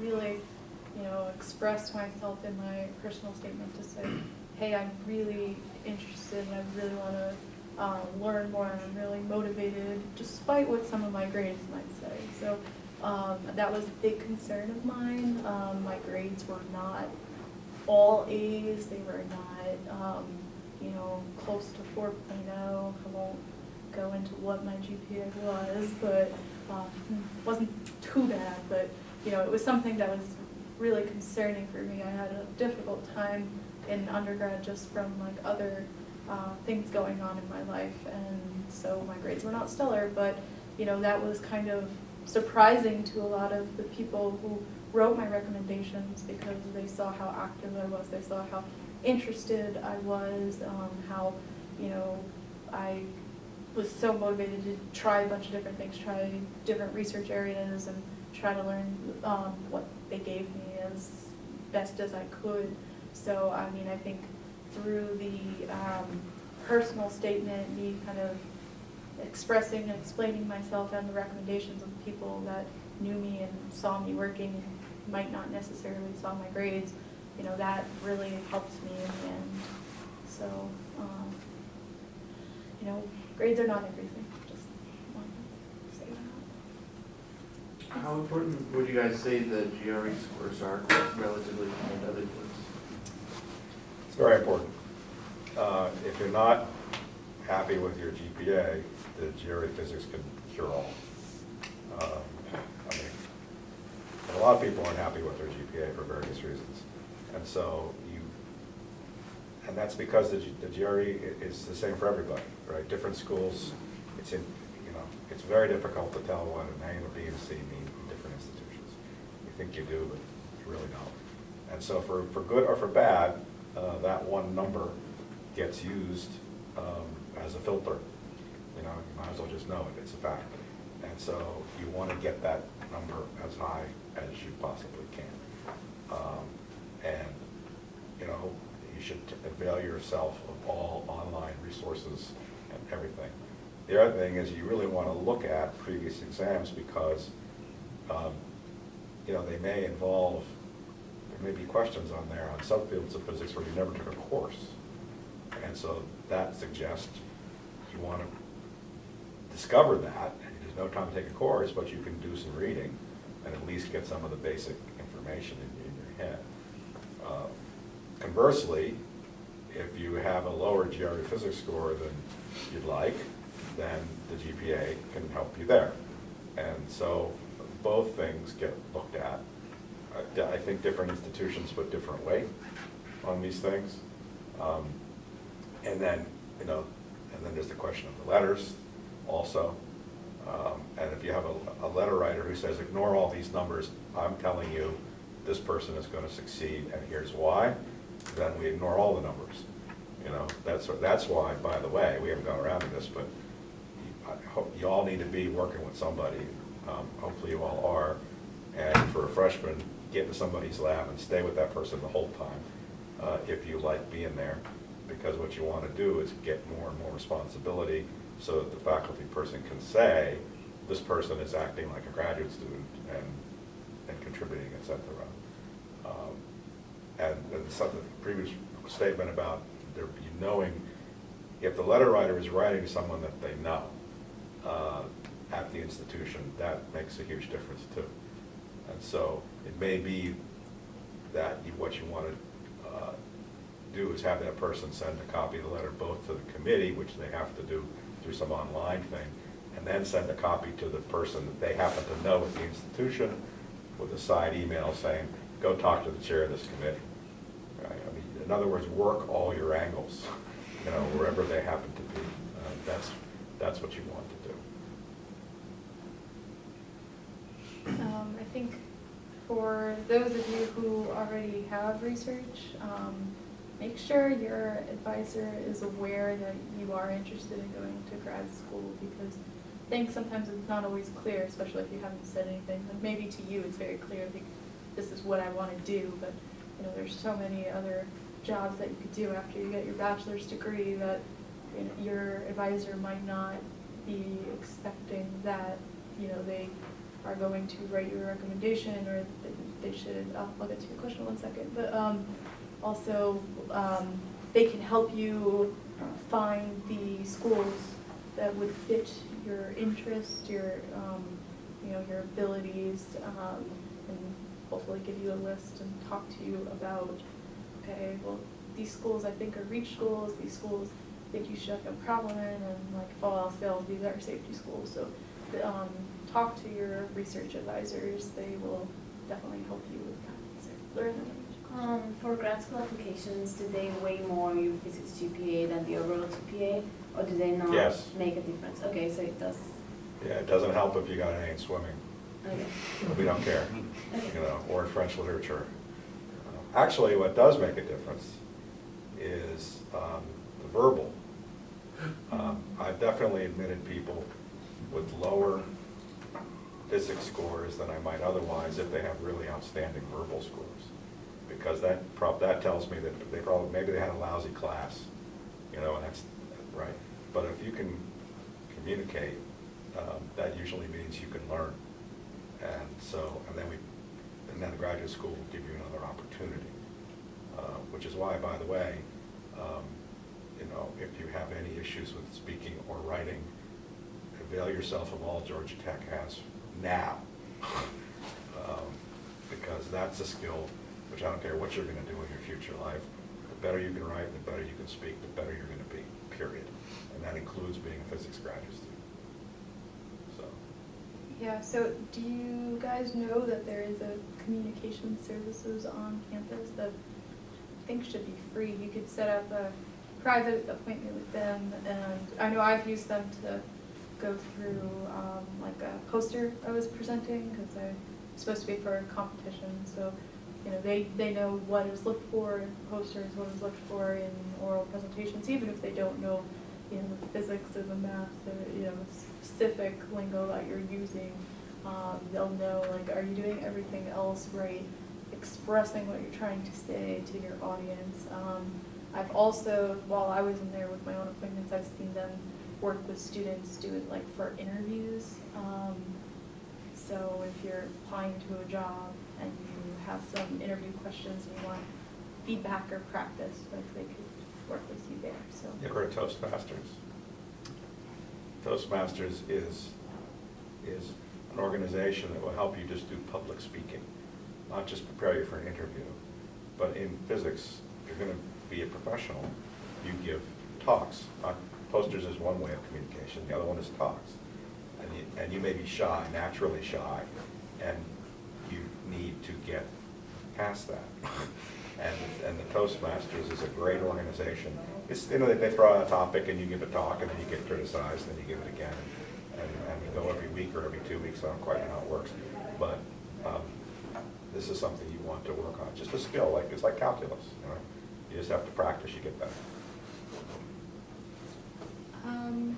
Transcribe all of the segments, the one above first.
really, expressed myself in my personal statement to say, hey, I'm really interested and I really want to learn more and I'm really motivated, despite what some of my grades might say. So that was a big concern of mine. My grades were not all A's. They were not, close to 4.0. I won't go into what my GPA was, but wasn't too bad. But it was something that was really concerning for me. I had a difficult time in undergrad just from like other things going on in my life, and so my grades were not stellar. But that was kind of surprising to a lot of the people who wrote my recommendations, because they saw how active I was, they saw how interested I was, how I was so motivated to try a bunch of different things, try different research areas, and try to learn what they gave me as best as I could. So I mean, I think through the personal statement, me kind of expressing and explaining myself, and the recommendations of the people that knew me and saw me working, might not necessarily saw my grades, that really helped me in the end. So, grades are not everything. Just want to say that. How important would you guys say the GRE scores are relatively compared to other groups? It's very important. If you're not happy with your GPA, the GRE physics can cure all. A lot of people aren't happy with their GPA for various reasons. And so and that's because the GRE is the same for everybody, right? Different schools, it's very difficult to tell what an A and a B and a C mean in different institutions. You think you do, but you really don't. And so for good or for bad, that one number gets used as a filter. You might as well just know it, it's a fact. And so you want to get that number as high as you possibly can. You should avail yourself of all online resources and everything. The other thing is you really want to look at previous exams, because they may involve, there may be questions on there on subfields of physics where you never took a course. And so that suggests you want to discover that. There's no time to take a course, but you can do some reading and at least get some of the basic information in your head. Conversely, if you have a lower GRE physics score than you'd like, then the GPA can help you there. And so both things get looked at. I think different institutions put different weight on these things. And then there's the question of the letters also. And if you have a letter writer who says, ignore all these numbers, I'm telling you this person is going to succeed and here's why, then we ignore all the numbers. That's why, by the way, we haven't gone around to this, but I hope you all need to be working with somebody. Hopefully you all are. And for a freshman, get into somebody's lab and stay with that person the whole time if you like being there. Because what you want to do is get more and more responsibility so that the faculty person can say, this person is acting like a graduate student and contributing, etc. And the previous statement about knowing, if the letter writer is writing to someone that they know at the institution, that makes a huge difference too. And so it may be that what you want to do is have that person send a copy of the letter both to the committee, which they have to do through some online thing, and then send a copy to the person that they happen to know at the institution with a side email saying, go talk to the chair of this committee. Right? I mean, in other words, work all your angles, wherever they happen to be. That's what you want to do. I think for those of you who already have research, make sure your advisor is aware that you are interested in going to grad school, because I think sometimes it's not always clear, especially if you haven't said anything. Like maybe to you it's very clear, like, this is what I want to do, but there's so many other jobs that you could do after you get your bachelor's degree that your advisor might not be expecting that they are going to write you a recommendation, or they should, I'll get to your question in 1 second, but also they can help you find the schools that would fit your interest, your your abilities, and hopefully give you a list and talk to you about, okay, well, these schools I think are reach schools, these schools I think you should have no problem in, and like if all else fails, these are safety schools. So talk to your research advisors, they will definitely help you with that. Learn For grad school applications, do they weigh more your physics GPA than the overall GPA, or do they not Yes. make a difference? Okay, so it does. Yeah, it doesn't help if you got an A in swimming. Okay. We don't care, Okay. or in French literature. Actually, what does make a difference is the verbal. I've definitely admitted people with lower physics scores than I might otherwise if they have really outstanding verbal scores. Because that tells me that maybe they had a lousy class, and that's right. But if you can communicate, that usually means you can learn. And then the graduate school will give you another opportunity. Which is why, by the way, if you have any issues with speaking or writing, avail yourself of all Georgia Tech has now. Because that's a skill which I don't care what you're going to do in your future life. The better you can write, the better you can speak, the better you're going to be, period. And that includes being a physics graduate student. So. Yeah, so do you guys know that there is a communication services on campus that I think should be free? You could set up a private appointment with them, and I know I've used them to go through like a poster I was presenting, because I'm supposed to be for a competition, so they know what is looked for in posters, what is looked for in oral presentations, even if they don't know the physics or the math or the specific lingo that you're using. They'll know, like, are you doing everything else right, expressing what you're trying to say to your audience. I've also, while I was in there with my own appointments, I've seen them work with students, do it like for interviews. So if you're applying to a job and you have some interview questions and you want feedback or practice, like they could work with you there. So. You ever heard of Toastmasters? Toastmasters is an organization that will help you just do public speaking, not just prepare you for an interview. But in physics, if you're going to be a professional, you give talks. Posters is one way of communication, the other one is talks. And you may be shy, naturally shy, and you need to get past that. And the Toastmasters is a great organization. It's, they throw out a topic and you give a talk and then you get criticized and then you give it again. And you go every week or every 2 weeks, I don't quite know how it works. But this is something you want to work on. It's just a skill, it's like calculus. You just have to practice, you get better.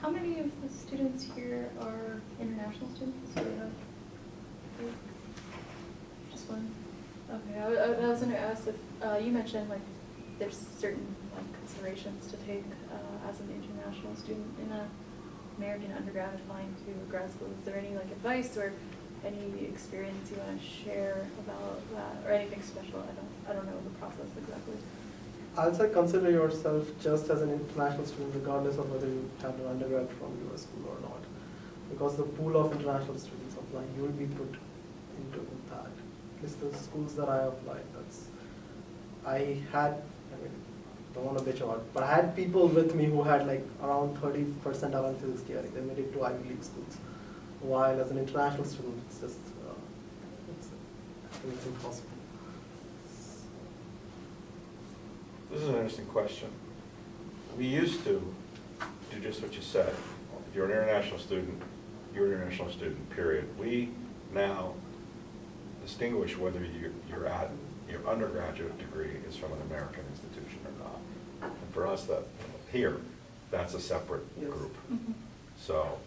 How many of the students here are international students? Do you have just one? Okay, I was going to ask if you mentioned there's certain considerations to take as an international student in an American undergrad applying to grad school. Is there any advice or any experience you want to share about that, or anything special? I don't know the process exactly. I'll say consider yourself just as an international student, regardless of whether you have an undergrad from US school or not. Because the pool of international students applying, you will be put into that. At least the schools that I applied, don't want to bitch about it, but I had people with me who had around 30% around physics theory. They made it to Ivy League schools. While as an international student, it's just, it's impossible. This is an interesting question. We used to do just what you said. If you're an international student, you're an international student, period. We now distinguish whether your undergraduate degree is from an American institution or not. And for us, that's a separate Yes. group. Mm-hmm. So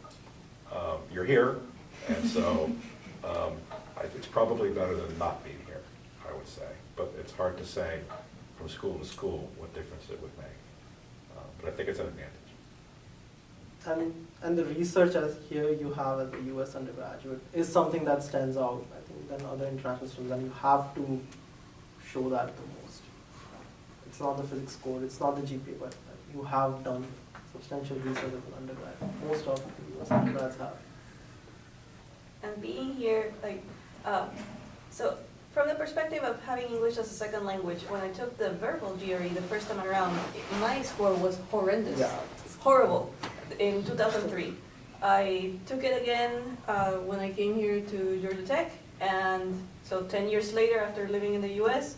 you're here, and so it's probably better than not being here, I would say. But it's hard to say from school to school what difference it would make. But I think it's an advantage. And the research as here you have as a US undergraduate is something that stands out. I think than other international students, and you have to show that the most. It's not the physics score, it's not the GPA, but you have done substantial research as an undergrad. Most of the US undergrads have. And being here, like, so from the perspective of having English as a second language, when I took the verbal GRE the first time around, my score was horrendous. Yeah. Horrible in 2003. I took it again when I came here to Georgia Tech, and so 10 years later, after living in the US,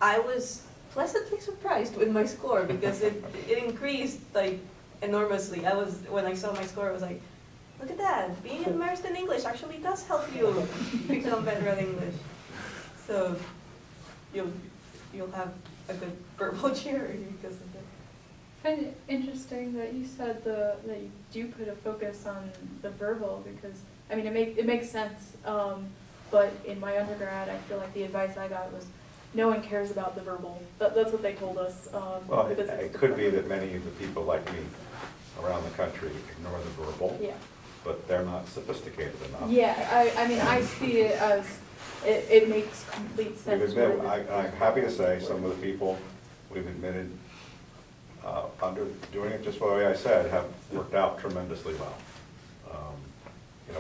I was pleasantly surprised with my score because it increased like enormously. When I saw my score, I was like, look at that, being immersed in English actually does help you become better at English. So you'll have a good verbal GRE because of that. I find it interesting that you said that you do put a focus on the verbal because, I mean, it makes sense, but in my undergrad, I feel like the advice I got was, no one cares about the verbal. That's what they told us. Well, because it could be that many of the people like me around the country ignore the verbal, Yeah. but they're not sophisticated enough. Yeah, I mean, I see it as, it makes complete sense. I'm happy to say some of the people we've admitted under doing it just the way I said have worked out tremendously well,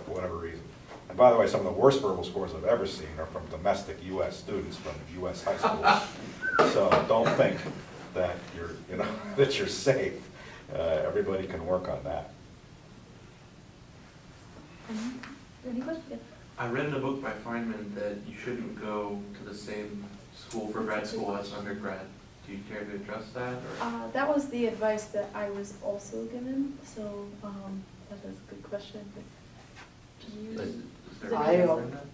for whatever reason. And by the way, some of the worst verbal scores I've ever seen are from domestic U.S. students from U.S. high schools. So don't think that that you're safe. Everybody can work on that. Any questions? I read in a book by Feynman that you shouldn't go to the same school for grad school as undergrad. Do you care to address that? Or? That was the advice that I was also given, so that is a good question. But do you, Is there I, a reason for that?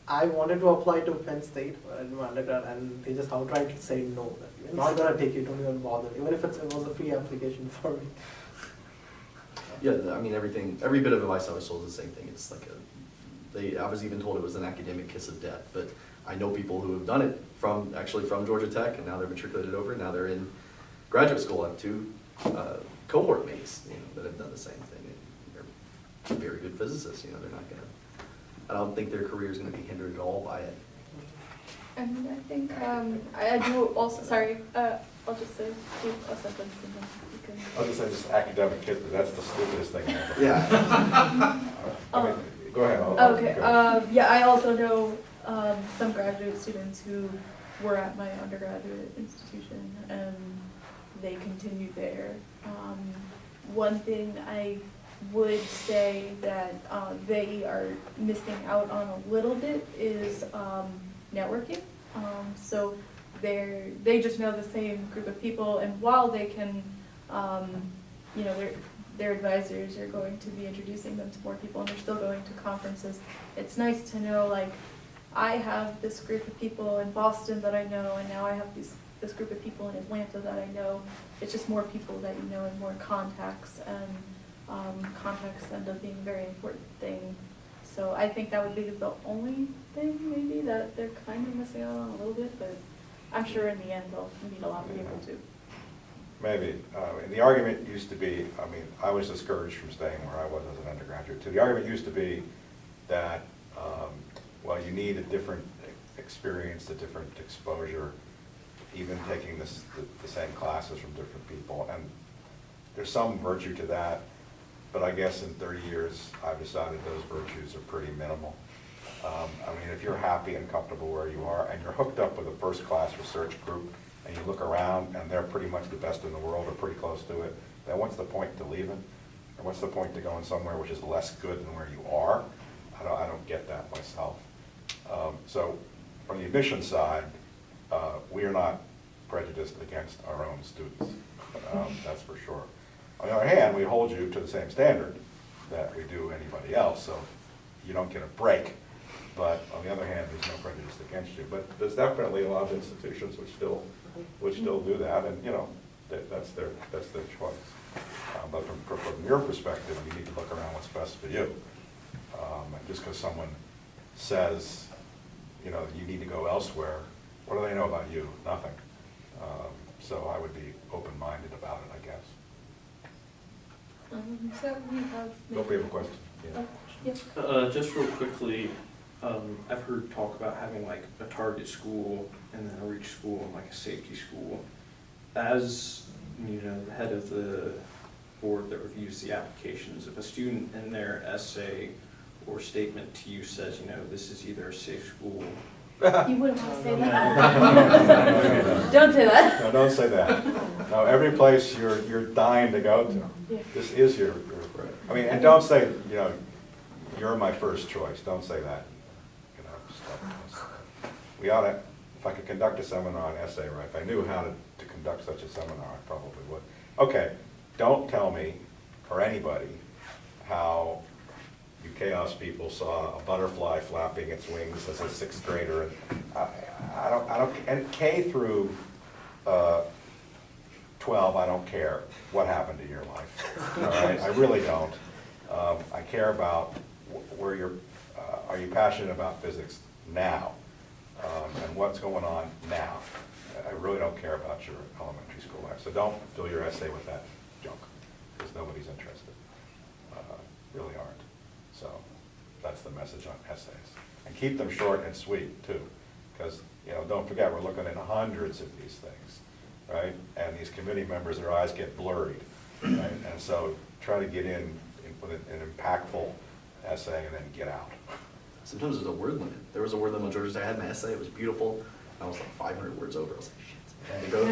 I wanted to apply to Penn State in my undergrad, and they just outright said no, that we're not going to take you, don't even bother, even if it was a free application for me. Yeah, I mean, every bit of advice I was told is the same thing. It's like I was even told it was an academic kiss of death, but I know people who have done it actually from Georgia Tech, and now they're matriculated over, now they're in graduate school. I have two cohort mates, that have done the same thing. And they're very good physicists, they're not gonna, I don't think their career is gonna be hindered at all by it. and I think I do also, sorry, I'll just say a sentence and then you can. I'll just say just academic kids, but that's the stupidest thing ever. Yeah. I mean, go ahead. I'll Okay, go. yeah, I also know some graduate students who were at my undergraduate institution and they continued there. One thing I would say that they are missing out on a little bit is networking. So they just know the same group of people, and while they can, their advisors are going to be introducing them to more people, and they're still going to conferences. It's nice to know, like, I have this group of people in Boston that I know, and now I have this group of people in Atlanta that I know. It's just more people that you know and more contacts, and contacts end up being a very important thing. So I think that would be the only thing maybe that they're kind of missing out on a little bit, but I'm sure in the end they'll meet a lot of people too. Maybe. And the argument used to be, I was discouraged from staying where I was as an undergraduate too. The argument used to be that, you need a different experience, a different exposure, even taking the same classes from different people. And there's some virtue to that, but I guess in 30 years, I've decided those virtues are pretty minimal. If you're happy and comfortable where you are, and you're hooked up with a first-class research group, and you look around, and they're pretty much the best in the world, or pretty close to it, then what's the point to leaving? And what's the point to going somewhere which is less good than where you are? I don't get that myself. So from the admission side, we are not prejudiced against our own students, that's for sure. On the other hand, we hold you to the same standard that we do anybody else, so you don't get a break. But on the other hand, there's no prejudice against you. But there's definitely a lot of institutions which still do that, and that's their choice. But from your perspective, you need to look around what's best for you. And just because someone says, you need to go elsewhere, what do they know about you? Nothing. So I would be open-minded about it, I guess. So we have. Don't we have a question? Oh, yes. Just real quickly, I've heard talk about having like a target school and then a reach school and like a safety school. As, you know, the head of the board that reviews the applications, if a student in their essay or statement to you says, you know, this is either a safe school. You wouldn't want to say No, that. Don't say that. No, don't say that. No, every place you're dying to go to, Yeah. this is your, I mean, and don't say, you know, you're my first choice, don't say that. You know, stuff. We ought to, if I could conduct a seminar on essay, right, if I knew how to conduct such a seminar, I probably would. Okay, don't tell me, or anybody, how you chaos people saw a butterfly flapping its wings as a sixth grader. And I don't, and K through 12, I don't care what happened to your life. All right, I really don't. I care about where you're, are you passionate about physics now? And what's going on now? I really don't care about your elementary school life. So don't fill your essay with that junk, because nobody's interested. Really aren't. So that's the message on essays. And keep them short and sweet too, because, you know, don't forget, we're looking at hundreds of these things, right? And these committee members, their eyes get blurry, right? And so try to get in with an impactful essay and then get out. Sometimes there's a word limit. There was a word limit on Georgia Tech. I had my essay, it was beautiful. I was like 500 words over. I was like, shit. I had to go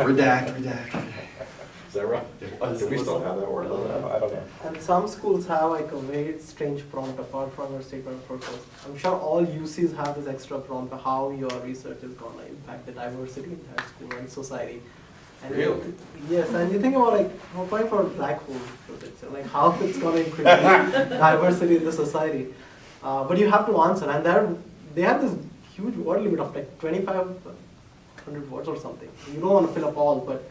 through, redact. Is that right? Do we still have that word? I don't know. And some schools have like a very strange prompt apart from your statement of purpose. I'm sure all UCs have this extra prompt for how your research is going to impact the diversity in that school and society. And Really? Yes, and you think about like, we're going for black hole physics, like how it's going to increase diversity in the society. But you have to answer, and they have this huge word limit of like 2,500 words or something. You don't want to fill up all, but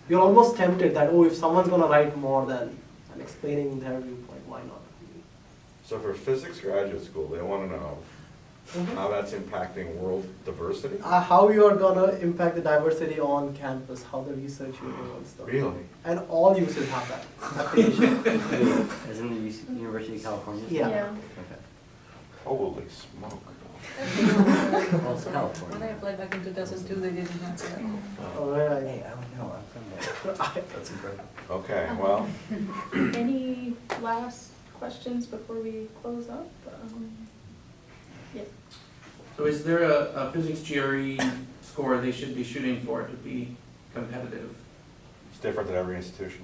you're almost tempted that, oh, if someone's going to write more than and explaining their viewpoint, why not? So for physics graduate school, they want to know how that's impacting world diversity? How you are going to impact the diversity on campus, how the research you do and stuff. Really? And all UCs have that application. Isn't the University of California? Yeah. Okay. Holy smoke. Well, it's California. When I applied back in 2002, they didn't have that. All right. Hey, I don't know, I'm from there. That's incredible. Okay, well, Any last questions before we close up? Yeah. So is there a physics GRE score they should be shooting for to be competitive? it's different at every institution.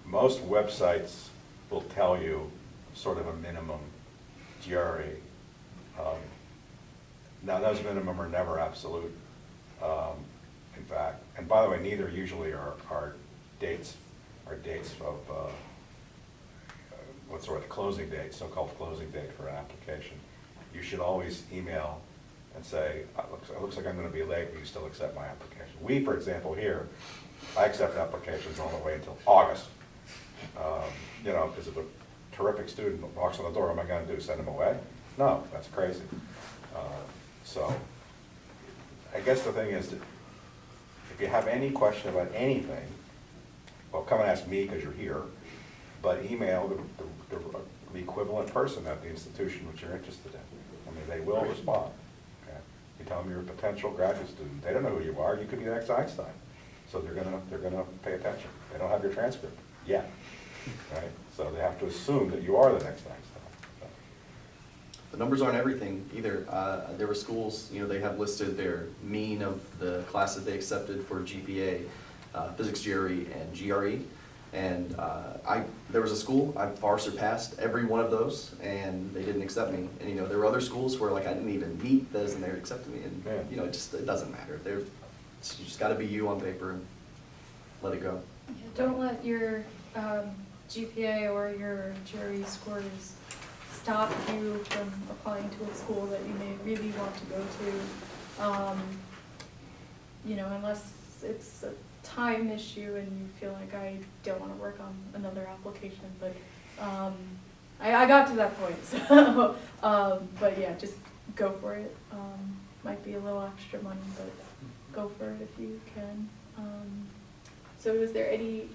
Most websites will tell you sort of a minimum GRE. Now, those minimum are never absolute, in fact. And by the way, neither usually are dates of, what's the word, closing date, so-called closing date for an application. You should always email and say, it looks like I'm going to be late, but you still accept my application. We, for example, here, I accept applications all the way until August. You know, because if a terrific student walks on the door, what am I going to do, send them away? No, that's crazy. So I guess the thing is that if you have any question about anything, well, come and ask me because you're here, but email the equivalent person at the institution which you're interested in. I mean, they will respond. Okay? You tell them you're a potential graduate student. They don't know who you are. You could be the next Einstein. So they're gonna pay attention. They don't have your transcript yet, right? So they have to assume that you are the next Einstein. The numbers aren't everything either. There were schools, you know, they have listed their mean of the classes they accepted for GPA, physics GRE and GRE. And there was a school, I far surpassed every one of those, and they didn't accept me. And, you know, there were other schools where, like, I didn't even meet those, and they accepted me. And, Yeah. you know, it doesn't matter. You just gotta be you on paper and let it go. Yeah, don't let your GPA or your GRE scores stop you from applying to a school that you may really want to go to. You know, unless it's a time issue and you feel like I don't want to work on another application, but I got to that point, so but yeah, just go for it. Might be a little extra money, but go for it if you can. So is there any,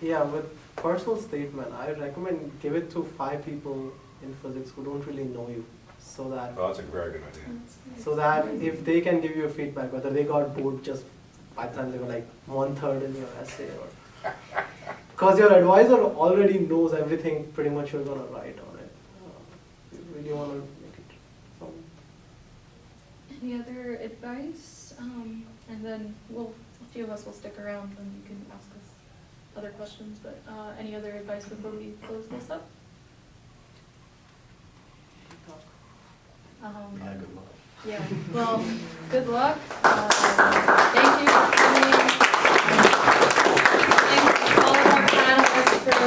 Yeah, with personal statement, I recommend give it to 5 people in physics who don't really know you, so that Well, that's a very good idea. if they can give you a feedback, whether they got bored just by the time they were like 1/3 in your essay, or because your advisor already knows everything pretty much you're gonna write on it. You really want to make it sound. Any other advice? And then a few of us will stick around and you can ask us other questions, but any other advice before we close this up? Yeah, good luck. Yeah, well, good luck. Thank you for coming. Thanks to all of our panelists for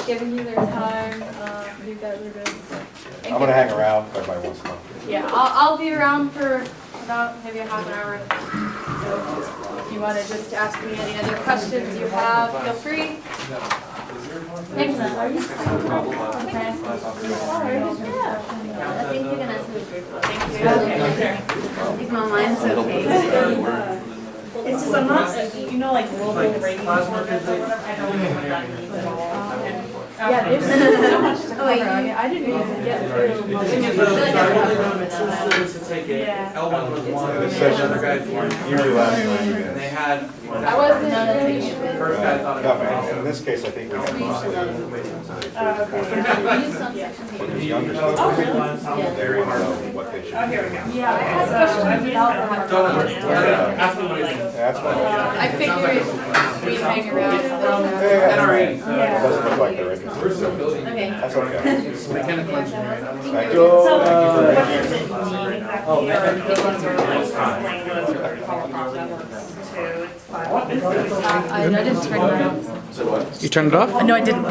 giving you their time. You guys are good. Thank I'm gonna you. hang around if everybody wants to come. Yeah, I'll be around for about maybe a half an hour. So if you want to just ask me any other questions you have, feel free. Thanks. I think you can answer the group. Thank you. I think my mind's okay. It's just, I'm not, like global ratings or whatever, I don't know what that means at all. Yeah, there's so much to cover. I mean, I didn't even get through most of it. Yeah. L1 was one, Yeah, and this the session other guys weren't. usually lasts 90 And minutes. they had. I wasn't First guy thought it Yeah, was. but in this case, I think we can mostly. Okay. When the younger students, Oh, really? they want to know what they should Oh, here we do. go. Yeah, I had questions about that. Don't know. Ask me what it is. That's fine. I figured we'd hang around. Yeah, yeah, NRE. It doesn't look like they're interested, so Okay. that's okay. Mechanical engineering. Thank So, you. what does it mean exactly? Or the ones are like explain what a power problem works too, it's fine. I didn't turn it off. So what? You turned it off? No, I didn't.